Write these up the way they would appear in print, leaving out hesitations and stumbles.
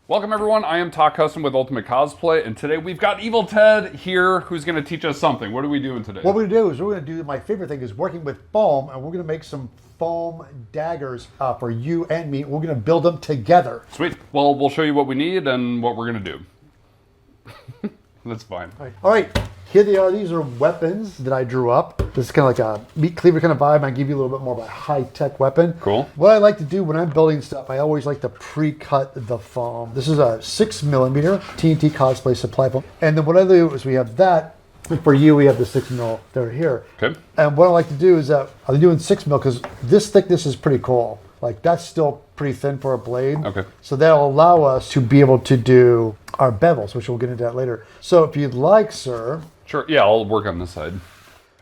Welcome everyone, I am Tock Custom with Ultimate Cosplay, and today we've got Evil Ted here who's going to teach us something. What are we doing today? What we're going to do is we're going to do, my favorite thing is working with foam, and we're going to make some foam daggers for you and me. We're going to build them together. Sweet. Well, we'll show you what we need and what we're going to do. That's fine. All right, here they are. These are weapons that I drew up. This is kind of like a meat cleaver kind of vibe. I give you a little bit more of a high-tech weapon. Cool. What I like to do when I'm building stuff, I always like to pre-cut the foam. This is a 6mm TNT Cosplay supply foam. And then what I do is we have that. For you, we have the 6mm there here. Okay. And what I like to do is I'm doing 6mm because this thickness is pretty cool. Like that's still pretty thin for a blade. Okay. So that'll allow us to be able to do our bevels, which we'll get into that later. So if you'd like, sir. Sure, yeah, I'll work on this side.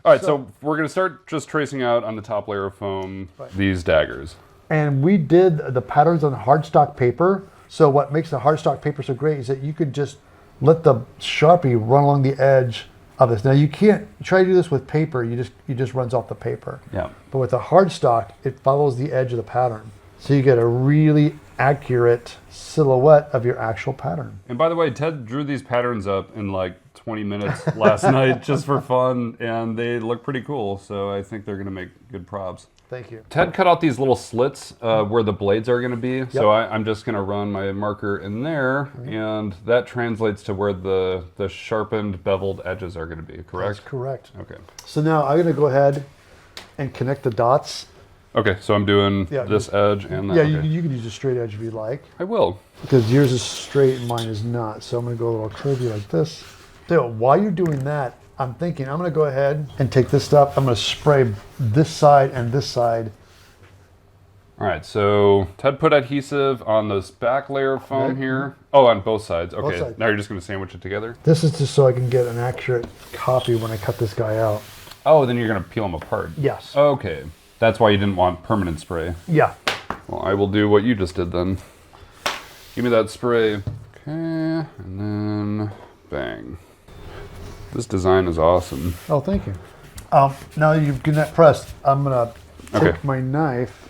All right, so we're going to start just tracing out on the top layer of foam these daggers. And we did the patterns on hardstock paper. So what makes the hardstock paper so great is that you could just let the Sharpie run along the edge of this. Now you can't try to do this with paper. You just runs off the paper. Yeah. But with the hardstock, it follows the edge of the pattern. So you get a really accurate silhouette of your actual pattern. And by the way, Ted drew these patterns up in like 20 minutes last night just for fun, and they look pretty cool, so I think they're going to make good props. Thank you. Ted cut out these little slits where the blades are going to be, so I'm just going to run my marker in there, and that translates to where the sharpened, beveled edges are going to be, correct? That's correct. Okay. So now I'm going to go ahead and connect the dots. Okay, so I'm doing this edge and that. Yeah, you can use a straight edge if you like. I will. Because yours is straight and mine is not. So I'm going to go a little curvy like this. So while you're doing that, I'm thinking I'm going to go ahead and take this stuff. I'm going to spray this side and this side. All right, so Ted put adhesive on this back layer of foam here. Oh, on both sides. Okay, Both sides. Now you're just going to sandwich it together? This is just so I can get an accurate copy when I cut this guy out. Oh, then you're going to peel them apart. Yes. Okay. That's why you didn't want permanent spray. Yeah. Well, I will do what you just did then. Give me that spray. Okay, and then bang. This design is awesome. Oh, thank you. Now you've got that pressed, I'm going to take my knife,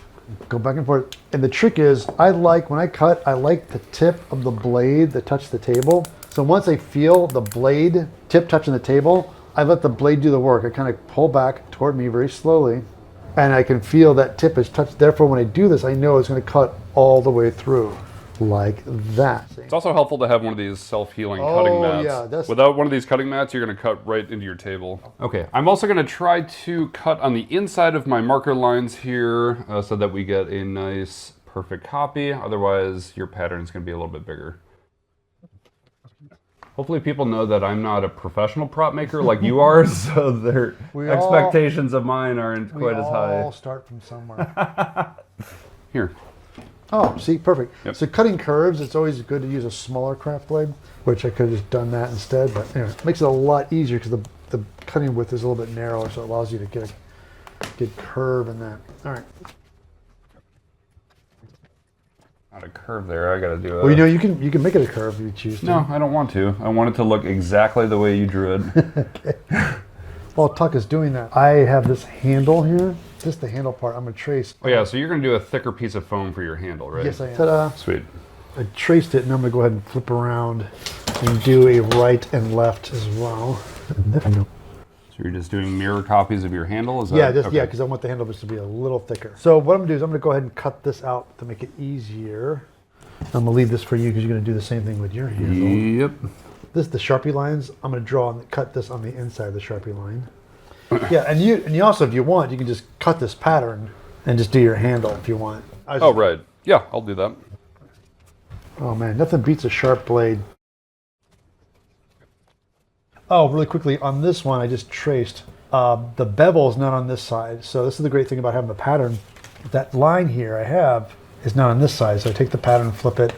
go back and forth. And the trick is, when I cut, I like the tip of the blade that touches the table. So once I feel the blade tip touching the table, I let the blade do the work. I kind of pull back toward me very slowly. And I can feel that tip is touched. Therefore, when I do this, I know it's going to cut all the way through, like that. It's also helpful to have one of these self-healing cutting mats. Yeah, Without one of these cutting mats, you're going to cut right into your table. Okay, I'm also going to try to cut on the inside of my marker lines here so that we get a nice, perfect copy. Otherwise, your pattern is going to be a little bit bigger. Hopefully people know that I'm not a professional prop maker like you are, so their expectations of mine aren't quite as high. We all start from somewhere. Here. Oh, see, perfect. Yep. So cutting curves, it's always good to use a smaller craft blade, which I could have just done that instead, but anyway, it makes it a lot easier because the cutting width is a little bit narrower, so it allows you to get curve in that. All right. Not a curve there, I gotta do it. Well, you know, you can make it a curve if you choose to. No, I don't want to. I want it to look exactly the way you drew it. Okay. While Tuck is doing that, I have this handle here. Just the handle part, I'm gonna trace. Oh yeah, so you're gonna do a thicker piece of foam for your handle, right? Yes, I am. Ta-da. Sweet. I traced it, and I'm gonna go ahead and flip around and do a right and left as well. So you're just doing mirror copies of your handle? Is that, yeah, because I want the handle to be a little thicker. So what I'm gonna do is I'm gonna go ahead and cut this out to make it easier. I'm gonna leave this for you because you're gonna do the same thing with your handle. Yep. This is the Sharpie lines. I'm gonna draw and cut this on the inside of the Sharpie line. Yeah, and you also, if you want, you can just cut this pattern and just do your handle if you want. Oh, right. Yeah, I'll do that. Oh man, nothing beats a sharp blade. Oh, really quickly, on this one I just traced. The bevel is not on this side, so this is the great thing about having the pattern. That line here I have is not on this side, so I take the pattern and flip it.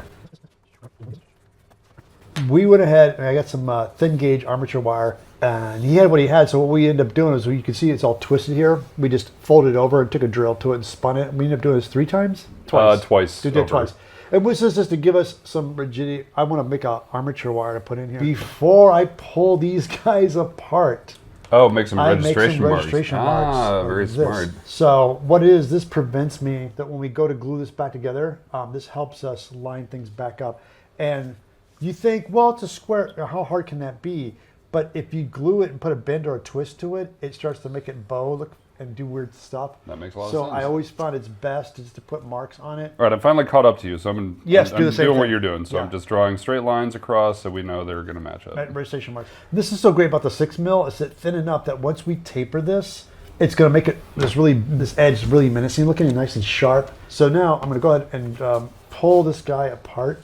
We went ahead and I got some thin gauge armature wire, and he had what he had, so what we ended up doing is, you can see it's all twisted here. We just folded it over and took a drill to it and spun it. We ended up doing this 3 times? Twice. We did twice. And this is just to give us some rigidity. I want to make an armature wire to put in here. Before I pull these guys apart, Oh, make some I registration make some marks. registration marks. Ah, of very this. smart. So what it is, this prevents me that when we go to glue this back together, this helps us line things back up. And you think, well, it's a square. How hard can that be? But if you glue it and put a bend or a twist to it, it starts to make it bow look and do weird stuff. That makes a lot of sense. sense. So I always found it's best just to put marks on it. All right, I'm finally caught up to you, so I'm Yes, do the same doing thing. what you're doing. So Yeah. I'm just drawing straight lines across so we know they're going to match up. Registration marks. This is so great about the 6 mil. It's thin enough that once we taper this, it's going to make it this edge really menacing looking and nice and sharp. So now I'm going to go ahead and pull this guy apart.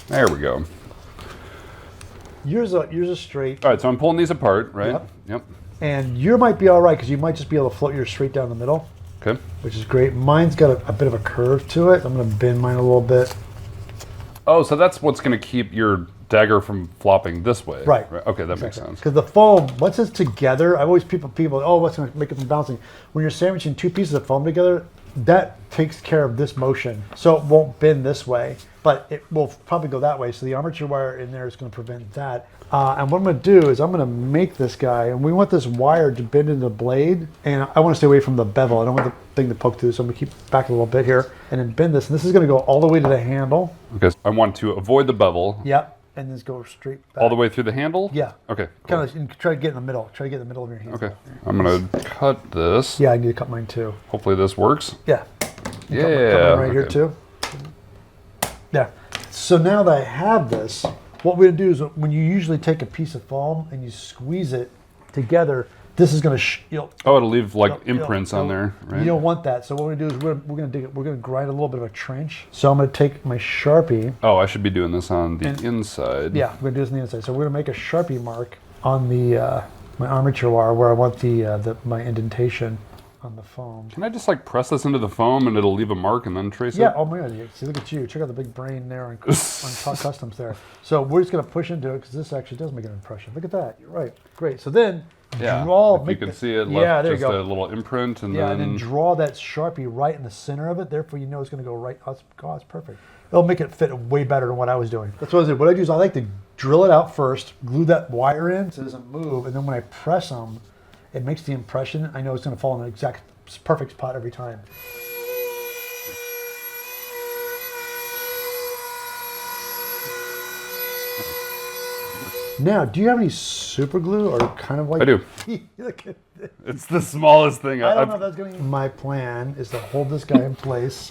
There we go. Yours a straight. All right, so I'm pulling these apart, right? Yep. And yours might be all right because you might just be able to float yours straight down the middle. Okay. Which is great. Mine's got a bit of a curve to it. I'm going to bend mine a little bit. Oh, so that's what's going to keep your dagger from flopping this way. Right. Okay, that makes sense. Because the foam, once it's together, I've always people, oh, what's going to make it from bouncing? When you're sandwiching two pieces of foam together, that takes care of this motion. So it won't bend this way, but it will probably go that way. So the armature wire in there is going to prevent that. And what I'm going to do is I'm going to make this guy, and we want this wire to bend into the blade, and I want to stay away from the bevel. I don't want the thing to poke through, so I'm going to keep back a little bit here, and then bend this. And this is going to go all the way to the handle. Okay, so I want to avoid the bevel. Yep, and then go straight back. All the way through the handle? Yeah. Okay, cool. Kind of and try to get in the middle. Try to get in the middle of your hand. Okay, I'm going to cut this. Yeah, I need to cut mine too. Hopefully this works. Yeah. Yeah. Cut mine right here too. Yeah. So now that I have this, what we're going to do is when you usually take a piece of foam and you squeeze it together, this is going to it'll leave like imprints on there, right? You don't want that. So what we're going to do is we're going to dig it. We're going to grind a little bit of a trench. So I'm going to take my Sharpie. Oh, I should be doing this on the inside. Yeah, we're going to do this on the inside. So we're going to make a Sharpie mark on the my armature wire where I want my indentation on the foam. Can I just like press this into the foam and it'll leave a mark and then trace it? Yeah, oh my God, see, look at you. Check out the big brain there on Tock Customs there. So we're just going to push into it because this actually does make an impression. Look at that, you're right. Great, so then draw. If you can see it, there you just go. a little imprint and and then draw that Sharpie right in the center of it. Therefore, you know it's going to go right. Oh, it's perfect. It'll make it fit way better than what I was doing. That's what I do. What I do is I like to drill it out first, glue that wire in so it doesn't move, and then when I press them, it makes the impression. I know it's going to fall in the exact perfect spot every time. Now, do you have any super glue or kind of like? I do. Look at this. It's the smallest thing. I don't know if that's going to. My plan is to hold this guy in place,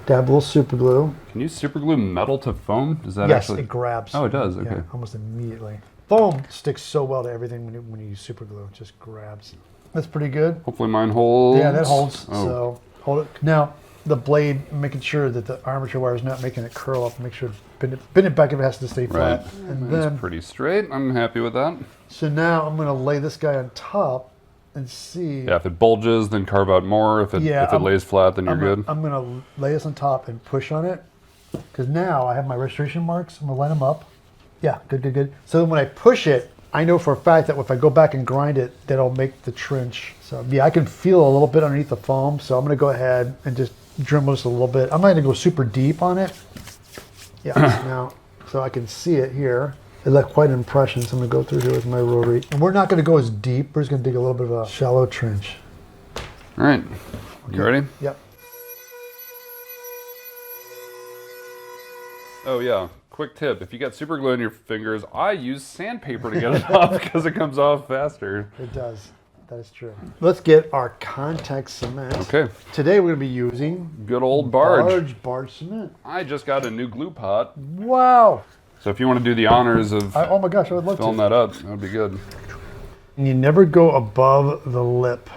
dab a little super glue. Can you super glue metal to foam? Does that yes, actually? it grabs. Oh, it does. Okay. Yeah, almost immediately. Foam sticks so well to everything when you use super glue. It just grabs. That's pretty good. Hopefully mine holds. Yeah, that holds. Oh. So hold it. Now, the blade, making sure that the armature wire is not making it curl up. Make sure bend it back if it has to stay flat. Right. And It's then, pretty straight. I'm happy with that. so now I'm going to lay this guy on top and see. Yeah, if it bulges, then carve out more. If it lays flat, then you're good. I'm going to lay this on top and push on it because now I have my registration marks. I'm going to line them up. Yeah, good. So when I push it, I know for a fact that if I go back and grind it, that'll make the trench. So yeah, I can feel a little bit underneath the foam. So I'm going to go ahead and just dremel just a little bit. I'm not going to go super deep on it. Yeah, now, so I can see it here. It left quite an impression, so I'm going to go through here with my rotary. And we're not going to go as deep. We're just going to dig a little bit of a shallow trench. All right. You ready? Yep. Oh yeah. Quick tip: if you got super glue in your fingers, I use sandpaper to get it off because it comes off faster. It does. That is true. Let's get our contact cement. Okay. Today we're going to be using Good old barge. Barge cement. I just got a new glue pot. Wow. So if you want to do the honors of Oh my gosh, I would love filling to. that up, that would be good. And you never go above the lip.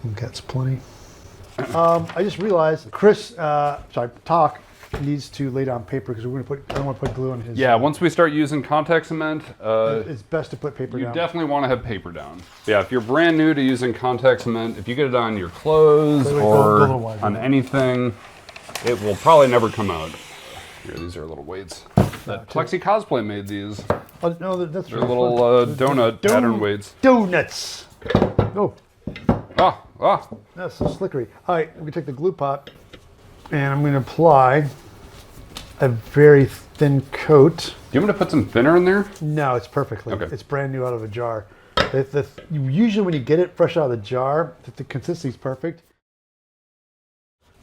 Okay, that's plenty. I just realized Tock needs to lay down paper because I don't want to put glue on his. Yeah, once we start using contact cement, it's best to put paper you down. definitely want to have paper down. Yeah, if you're brand new to using contact cement, if you get it on your clothes Go a or little wider. on anything, it will probably never come out. Here, these are little weights. That Plexi Cosplay made these. Oh, no, that's They're little donut pattern weights. Donuts. Oh, That's so slickery. All right, we can take the glue pot and I'm going to apply a very thin coat. Do you want me to put some thinner in there? No, it's perfectly. Okay. It's brand new out of a jar. Usually when you get it fresh out of the jar, the consistency is perfect.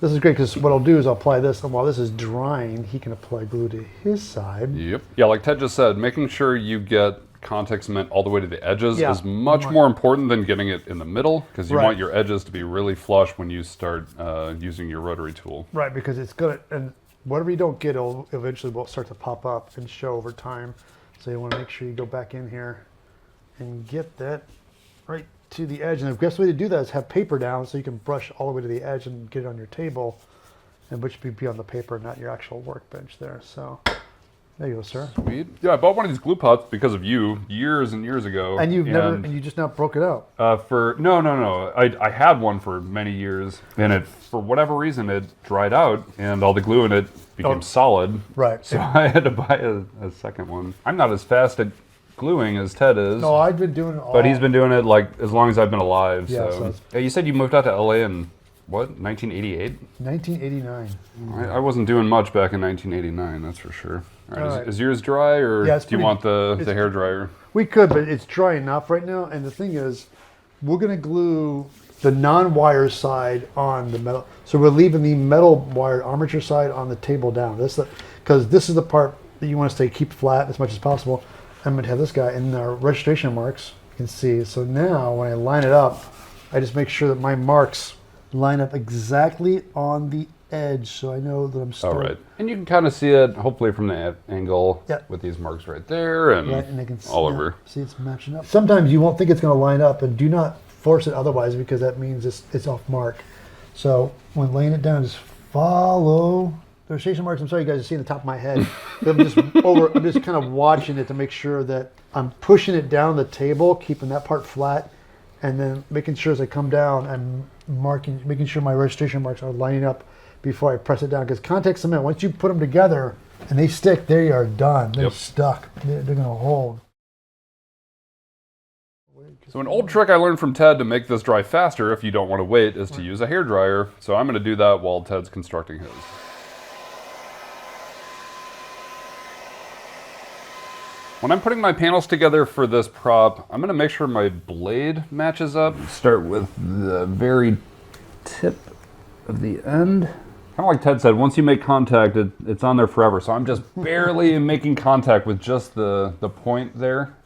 This is great because what I'll do is I'll apply this, and while this is drying, he can apply glue to his side. Yep. Yeah, like Ted just said, making sure you get contact cement all the way to the edges is much more important than getting it in the middle, because you want your edges to be really flush when you start using your rotary tool. Right, because it's good, and whatever you don't get, it'll eventually will start to pop up and show over time. So you want to make sure you go back in here and get that right to the edge. And the best way to do that is have paper down so you can brush all the way to the edge and get it on your table, and which would be on the paper, not your actual workbench there. So there you go, sir. Sweet. Yeah, I bought one of these glue pots because of you years and years ago. And you just now broke it out. No. I had one for many years, and it, for whatever reason, it dried out, and all the glue in it became solid. Right. So I had to buy a second one. I'm not as fast at gluing as Ted is. No, I've been doing it all. But he's been doing it like as long as I've been alive. Yeah, so you said you moved out to LA in what, 1988? 1989. I wasn't doing much back in 1989, that's for sure. All right, right. Is yours dry, or do you want the hair dryer? We could, but it's dry enough right now. And the thing is, we're going to glue the non-wire side on the metal. So we're leaving the metal wire armature side on the table down. Because this is the part that you want to keep flat as much as possible. I'm going to have this guy in our registration marks, you can see. So now when I line it up, I just make sure that my marks line up exactly on the edge, so I know that I'm still... All right. And you can kind of see it, hopefully from the angle, with these marks right there and, and I can all over. See, it's matching up. Sometimes you won't think it's going to line up, and do not force it otherwise, because that means it's off mark. So when laying it down, just follow the registration marks. I'm sorry you guys are seeing the top of my head. I'm just kind of watching it to make sure that I'm pushing it down the table, keeping that part flat, and then making sure as I come down, I'm making sure my registration marks are lining up before I press it down. Because contact cement, once you put them together and they stick, they are done. They're stuck. They're going to hold. So an old trick I learned from Ted to make this dry faster if you don't want to wait is to use a hair dryer. So I'm going to do that while Ted's constructing his. When I'm putting my panels together for this prop, I'm going to make sure my blade matches up. Start with the very tip of the end. Kind of like Ted said, once you make contact, it's on there forever. So I'm just barely making contact with just the point there.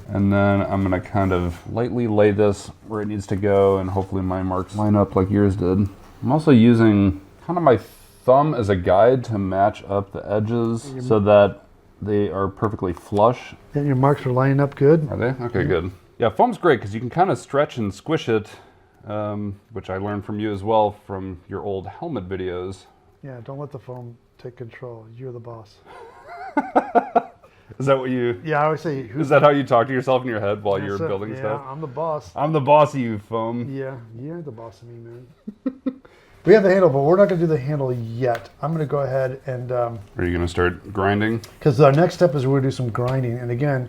And then I'm going to kind of lightly lay this where it needs to go, and hopefully my marks line up like yours did. I'm also using kind of my thumb as a guide to match up the edges so that they are perfectly flush. And your marks are lining up good? Are they? Okay, good. Yeah, foam's great because you can kind of stretch and squish it, which I learned from you as well from your old helmet videos. Yeah, don't let the foam take control. You're the boss. Is that what you... Yeah, I always say... Is that how you talk to yourself in your head while you're building stuff? Yeah, I'm the boss. I'm the boss of you, foam. Yeah, you're the boss of me, man. We have the handle, but we're not going to do the handle yet. I'm going to go ahead and... Are you going to start grinding? Because our next step is we're going to do some grinding. And again,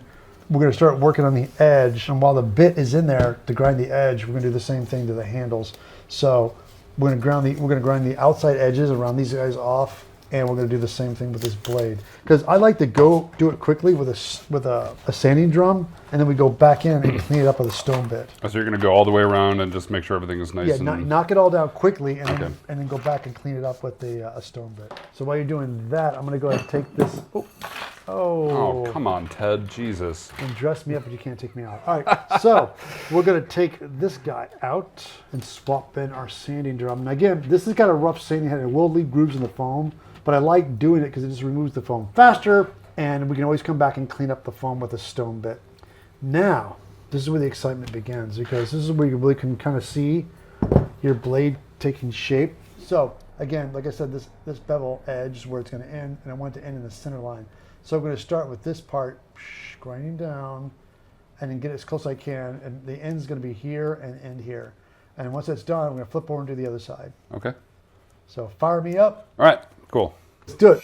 we're going to start working on the edge. And while the bit is in there to grind the edge, we're going to do the same thing to the handles. So we're going to grind the outside edges around these guys off. And we're going to do the same thing with this blade. Because I like to do it quickly with a sanding drum, and then we go back in and clean it up with a stone bit. Oh, so you're going to go all the way around and just make sure everything is nice and... Yeah, knock it all down quickly, and then go back and clean it up with a stone bit. So while you're doing that, I'm going to go ahead and take this... Oh, come on, Ted. Jesus. And dress me up, but you can't take me out. All right, so we're going to take this guy out and swap in our sanding drum. And again, this has got a rough sanding head. It will leave grooves in the foam. But I like doing it because it just removes the foam faster, and we can always come back and clean up the foam with a stone bit. Now, this is where the excitement begins, because this is where you really can kind of see your blade taking shape. So, again, like I said, this bevel edge is where it's going to end, and I want it to end in the center line. So I'm going to start with this part, grinding down, and then get as close as I can, and the end is going to be here and end here. And once that's done, I'm going to flip over and do the other side. Okay. So fire me up. All right. Cool. Let's do it.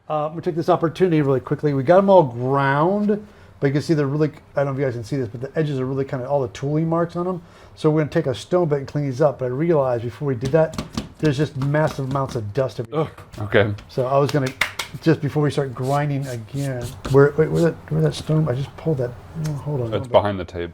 I'm going to take this opportunity really quickly. We got them all ground, but you can see they're really, I don't know if you guys can see this, but the edges are really kind of all the tooling marks on them. So we're going to take a stone bit and clean these up. But I realized before we did that, there's just massive amounts of dust everywhere. Okay. So I was going to, just before we start grinding again, where that stone, I just pulled that, oh, hold on. It's behind the tape.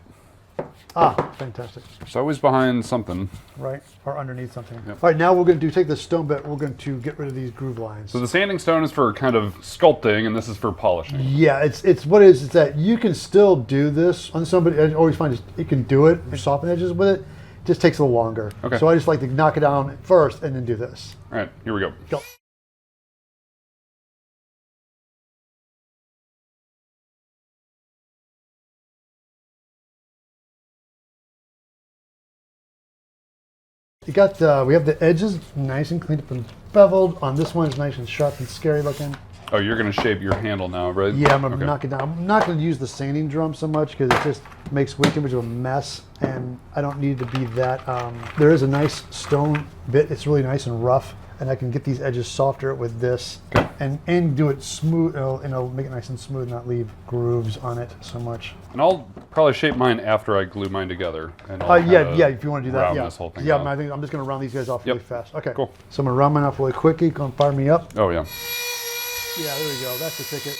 Ah, fantastic. It's always behind something. Right, or underneath something. Yep. All right, now we're going to take the stone bit, we're going to get rid of these groove lines. So the sanding stone is for kind of sculpting, and this is for polishing. Yeah, it's what it is that you can still do this on somebody. I always find you can do it and soften edges with it. It just takes a little longer. Okay. So I just like to knock it down first and then do this. All right, here we go. Go. You got we have the edges nice and cleaned up and beveled. On this one, it's nice and sharp and scary looking. Oh, you're going to shape your handle now, right? Yeah, I'm going to knock it down. I'm not going to use the sanding drum so much because it just makes way too much of a mess, and I don't need it to be that. There is a nice stone bit. It's really nice and rough, and I can get these edges softer with this, and do it smooth. It'll make it nice and smooth, not leave grooves on it so much. And I'll probably shape mine after I glue mine together. And yeah, if you want to do that, round yeah. this whole thing Yeah, out. I think I'm just going to round these guys off really fast. Okay, cool. So I'm going to round mine off really quick. You can fire me up. Oh, yeah. Yeah, there we go. That's the ticket.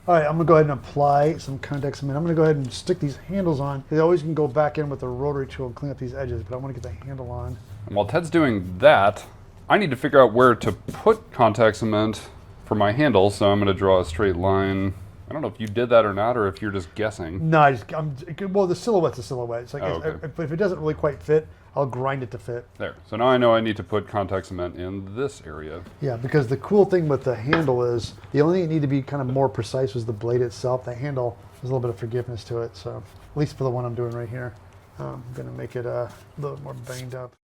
All right, I'm going to go ahead and apply some contact cement. I'm going to go ahead and stick these handles on. You always can go back in with a rotary tool and clean up these edges, but I want to get the handle on. And while Ted's doing that, I need to figure out where to put contact cement for my handle, so I'm going to draw a straight line. I don't know if you did that or not, or if you're just guessing. No, well, the silhouette's a silhouette. It's like, okay. if it doesn't really quite fit, I'll grind it to fit. There. So now I know I need to put contact cement in this area. Yeah, because the cool thing with the handle is, the only thing that need to be kind of more precise was the blade itself. The handle, there's a little bit of forgiveness to it, so at least for the one I'm doing right here. I'm going to make it a little more banged up.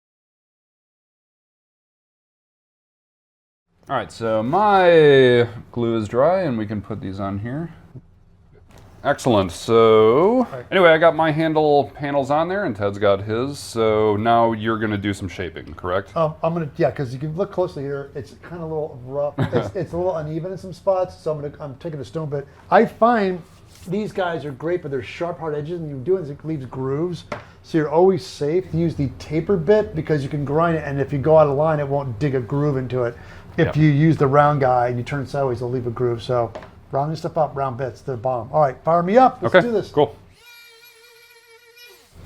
All right, so my glue is dry, and we can put these on here. Excellent. So anyway, I got my handle panels on there, and Ted's got his. So now you're going to do some shaping, correct? I'm going to, yeah, because you can look closely here. It's kind of a little rough. It's a little uneven in some spots, so I'm taking a stone bit. I find these guys are great, but they're sharp, hard edges, and you do it leaves grooves. So you're always safe to use the taper bit because you can grind it, and if you go out of line, it won't dig a groove into it. If you use the round guy and you turn it sideways, it'll leave a groove. So rounding stuff up, round bits, they're bomb. All right, fire me up. Let's do this. Cool.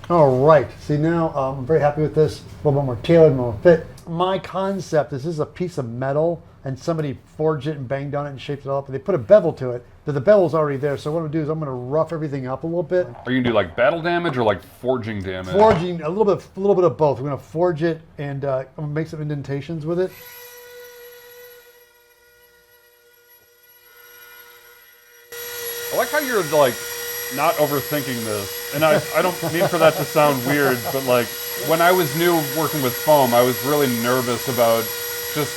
All right. See, now I'm very happy with this. A little bit more tailored, more fit. My concept is this is a piece of metal, and somebody forged it and banged on it and shaped it all up, and they put a bevel to it. But the bevel's already there, so what I'm going to do is I'm going to rough everything up a little bit. Are you going to do like battle damage or like forging damage? Forging, a little bit of both. We're going to forge it, and I'm going to make some indentations with it. I like how you're like not overthinking this, and I don't mean for that to sound weird, but like when I was new working with foam, I was really nervous about just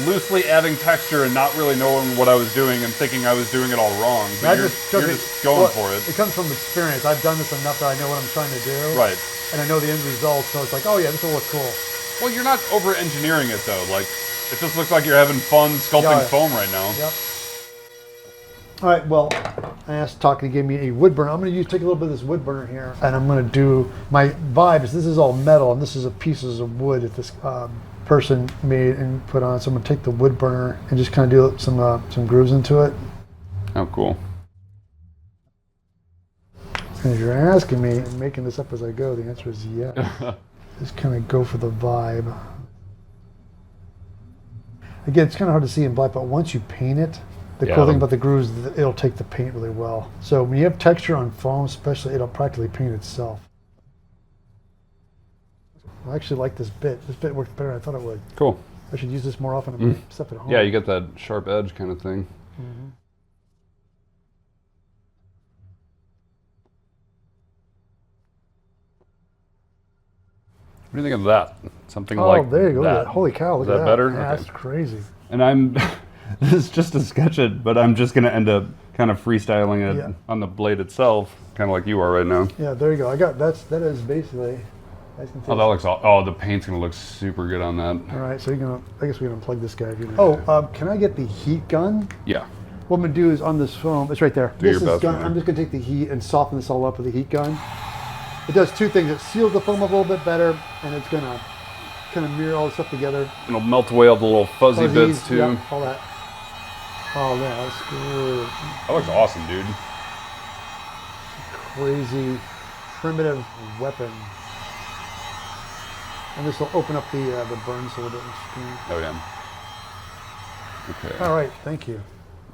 loosely adding texture and not really knowing what I was doing and thinking I was doing it all wrong. But you're just going for it. It comes from experience. I've done this enough that I know what I'm trying to do. Right. And I know the end result, so it's like, oh yeah, this will look cool. Well, you're not over-engineering it though. Like, it just looks like you're having fun sculpting foam right now. Yep. All right, well, I asked Tock to give me a wood burner. I'm going to take a little bit of this wood burner here, and I'm going to do my vibes. This is all metal, and this is pieces of wood that this person made and put on. So I'm going to take the wood burner and just kind of do some grooves into it. Oh, cool. And if you're asking me, I'm making this up as I go, the answer is yes. Just kind of go for the vibe. Again, it's kind of hard to see in black, but once you paint it, the cool thing about the grooves is it'll take the paint really well. So when you have texture on foam, especially, it'll practically paint itself. I actually like this bit. This bit worked better than I thought it would. Cool. I should use this more often and stuff at home. Yeah, you get that sharp edge kind of thing. Mm-hmm. What do you think of that? Something like that. Oh, there you go. Holy cow, look at that. Is that better? Yeah, Okay. that's crazy. And I'm, this is just to sketch it, but I'm just going to end up kind of freestyling it on the blade itself, kind of like you are right now. Yeah, there you go. That is basically. Oh, that looks the paint's going to look super good on that. All right, so I guess we're going to unplug this guy. If you know. Oh, can I get the heat gun? Yeah. What I'm gonna do is on this foam, it's right there. Do your best, man. I'm just gonna take the heat and soften this all up with the heat gun. It does two things. It seals the foam up a little bit better, and it's gonna kind of mirror all the stuff together. It'll melt away all the little fuzzy bits too. Yep, all that. Oh yeah, that's good. That looks awesome, dude. Crazy primitive weapon. And this will open up the burns a little bit on the screen. Oh yeah. Okay. All right, thank you.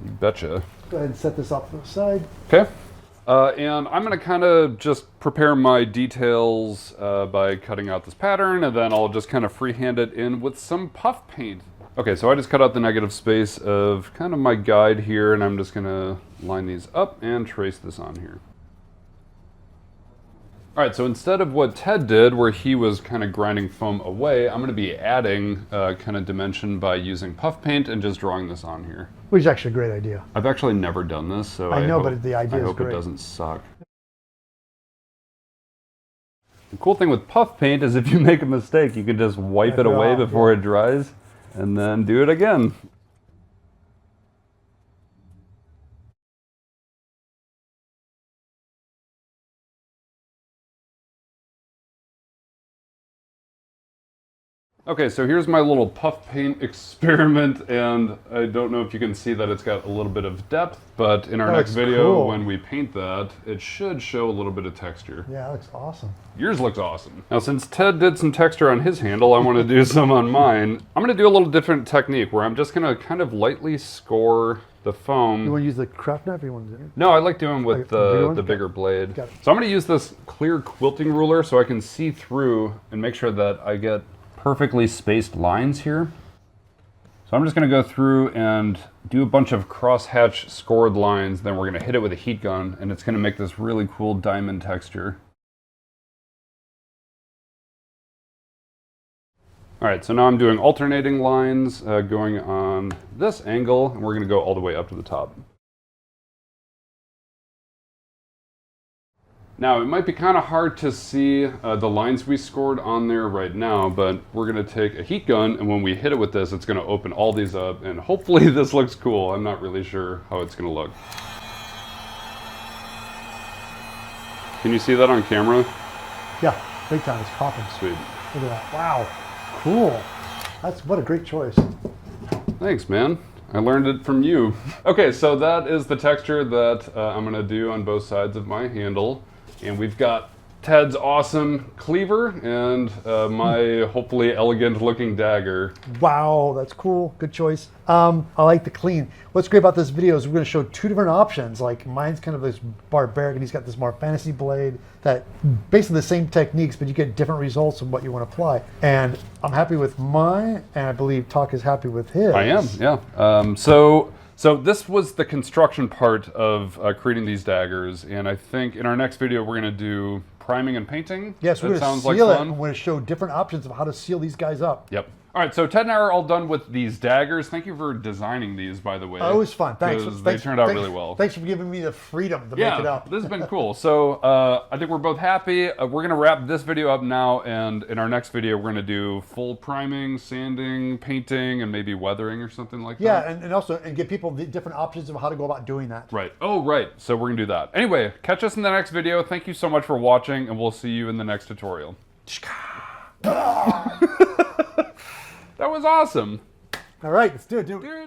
You betcha. Go ahead and set this off to the side. Okay. And I'm going to kind of just prepare my details by cutting out this pattern, and then I'll just kind of freehand it in with some puff paint. Okay, so I just cut out the negative space of kind of my guide here, and I'm just going to line these up and trace this on here. All right, so instead of what Ted did, where he was kind of grinding foam away, I'm going to be adding kind of dimension by using puff paint and just drawing this on here. Which is actually a great idea. I've actually never done this, so I know, but the idea is I hope great. it doesn't suck. The cool thing with puff paint is if you make a mistake, you can just wipe it away before it dries and then do it again. Okay, so here's my little puff paint experiment, and I don't know if you can see that it's got a little bit of depth, but in our next video, when we paint that, it should show a little bit of texture. Yeah, that looks awesome. Yours looks awesome. Now, since Ted did some texture on his handle, I want to do some on mine. I'm going to do a little different technique where I'm just going to kind of lightly score the foam. You want to use the craft knife or you want to do it? No, I like doing with the bigger blade. So I'm going to use this clear quilting ruler so I can see through and make sure that I get perfectly spaced lines here. So I'm just going to go through and do a bunch of crosshatch scored lines, then we're going to hit it with a heat gun, and it's going to make this really cool diamond texture. All right, so now I'm doing alternating lines going on this angle, and we're going to go all the way up to the top. Now, it might be kind of hard to see the lines we scored on there right now, but we're going to take a heat gun, and when we hit it with this, it's going to open all these up, and hopefully this looks cool. I'm not really sure how it's going to look. Can you see that on camera? Yeah, big time. It's popping. Sweet. Look at that. Wow. Cool. What a great choice. Thanks, man. I learned it from you. Okay, so that is the texture that I'm going to do on both sides of my handle. And we've got Ted's awesome cleaver and my hopefully elegant looking dagger. Wow, that's cool. Good choice. I like the clean. What's great about this video is we're going to show two different options. Like mine's kind of this barbaric, and he's got this more fantasy blade that basically the same techniques, but you get different results of what you want to apply. And I'm happy with mine, and I believe Tock is happy with his. I am, yeah. So this was the construction part of creating these daggers, and I think in our next video we're going to do priming and painting. Yes, we're going to seal it, and we're going to show different options of how to seal these guys up. Yep. All right, so Ted and I are all done with these daggers. Thank you for designing these, by the way. Oh, it was fun. Thanks. They turned out really well. Thanks for giving me the freedom to make it up. This has been cool. So I think we're both happy. We're going to wrap this video up now, and in our next video, we're going to do full priming, sanding, painting, and maybe weathering or something like that. Yeah, and also give people the different options of how to go about doing that. Right. Oh, right. So we're going to do that. Anyway, catch us in the next video. Thank you so much for watching, and we'll see you in the next tutorial. That was awesome. All right, let's do it, dude.